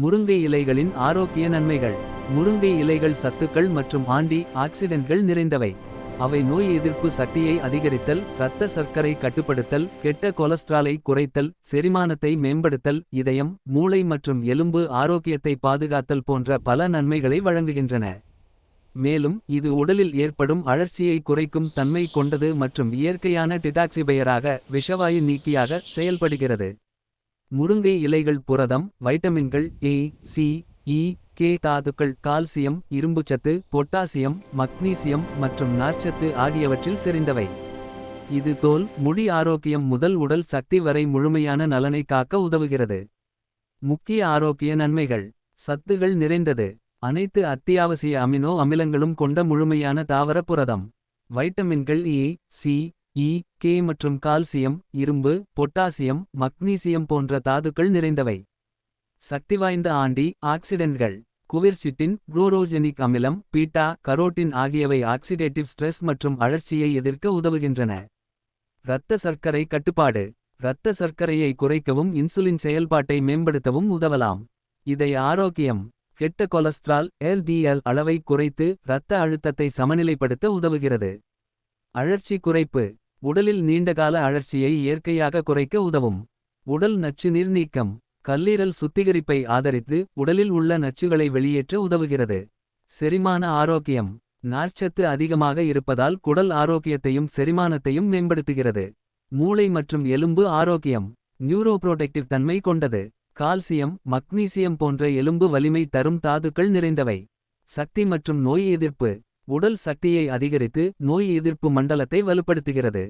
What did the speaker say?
முருங்கை இலைகளின் ஆரோக்கிய நன்மைகள். முருங்கை இலைகள் சத்துக்கள் மற்றும் ஆன்டி ஆக்சிடென்ட்கள் நிறைந்தவை. அவை நோய் எதிர்ப்பு சக்தியை அதிகரித்தல், இரத்த சர்க்கரை கட்டுப்படுத்தல், கெட்ட கொலஸ்ட்ராலை குறைத்தல், செரிமானத்தை மேம்படுத்தல், இதயம், மூளை மற்றும் எலும்பு ஆரோக்கியத்தை பாதுகாத்தல் போன்ற பல நன்மைகளை வழங்குகின்றன. மேலும் இது உடலில் ஏற்படும் அழற்சியை குறைக்கும் தன்மை கொண்டது மற்றும் இயற்கையான டிடாக்சிபையராக விஷவாயு நீக்கியாக செயல்படுகிறது. முருங்கை இலைகள் புரதம், வைட்டமின்கள் ஏ, சி, இ, கே, தாதுக்கள், கால்சியம், இரும்புச்சத்து, பொட்டாசியம், மக்னீசியம் மற்றும் நார்ச்சத்து ஆகியவற்றில் செறிந்தவை. இது தோல், முடி ஆரோக்கியம் முதல் உடல் சக்தி வரை முழுமையான நலனை காக்க உதவுகிறது. முக்கிய ஆரோக்கிய நன்மைகள். சத்துகள் நிறைந்தது. அனைத்து அத்தியாவசிய அமினோ அமிலங்களும் கொண்ட முழுமையான தாவர புரதம். வைட்டமின்கள் ஏ, சி, இ, கே மற்றும் கால்சியம், இரும்பு, பொட்டாசியம், மக்னீசியம் போன்ற தாதுக்கள் நிறைந்தவை. சக்திவாய்ந்த ஆன்டி ஆக்சிடென்ட்கள். குவெர்சிட்டின், குளோரோஜெனிக் அமிலம், பீட்டா கரோட்டின் ஆகியவை ஆக்சிடேட்டிவ் ஸ்ட்ரெஸ் மற்றும் அழற்சியை எதிர்க்க உதவுகின்றன. இரத்த சர்க்கரை கட்டுப்பாடு. இரத்த சர்க்கரையை குறைக்கவும் இன்சுலின் செயல்பாட்டை மேம்படுத்தவும் உதவலாம். இதய ஆரோக்கியம். கெட்ட கொலஸ்ட்ரால் எல்டிஎல் அளவை குறைத்து இரத்த அழுத்தத்தை சமநிலைப்படுத்த உதவுகிறது. அழற்சி குறைப்பு. உடலில் நீண்டகால அழற்சியை இயற்கையாக குறைக்க உதவும். உடல் நச்சு நீர் நீக்கம். கல்லீரல் சுத்திகரிப்பை ஆதரித்து உடலில் உள்ள நச்சுகளை வெளியேற்ற உதவுகிறது. செரிமான ஆரோக்கியம். நார்ச்சத்து அதிகமாக இருப்பதால் குடல் ஆரோக்கியத்தையும் செரிமானத்தையும் மேம்படுத்துகிறது. மூளை மற்றும் எலும்பு ஆரோக்கியம். நியூரோப்ரோடெக்டிவ் தன்மை கொண்டது. கால்சியம், மக்னீசியம் போன்ற எலும்பு வலிமை தரும் தாதுக்கள் நிறைந்தவை. சக்தி மற்றும் நோய் எதிர்ப்பு. உடல் சக்தியை அதிகரித்து நோய் எதிர்ப்பு மண்டலத்தை வலுப்படுத்துகிறது.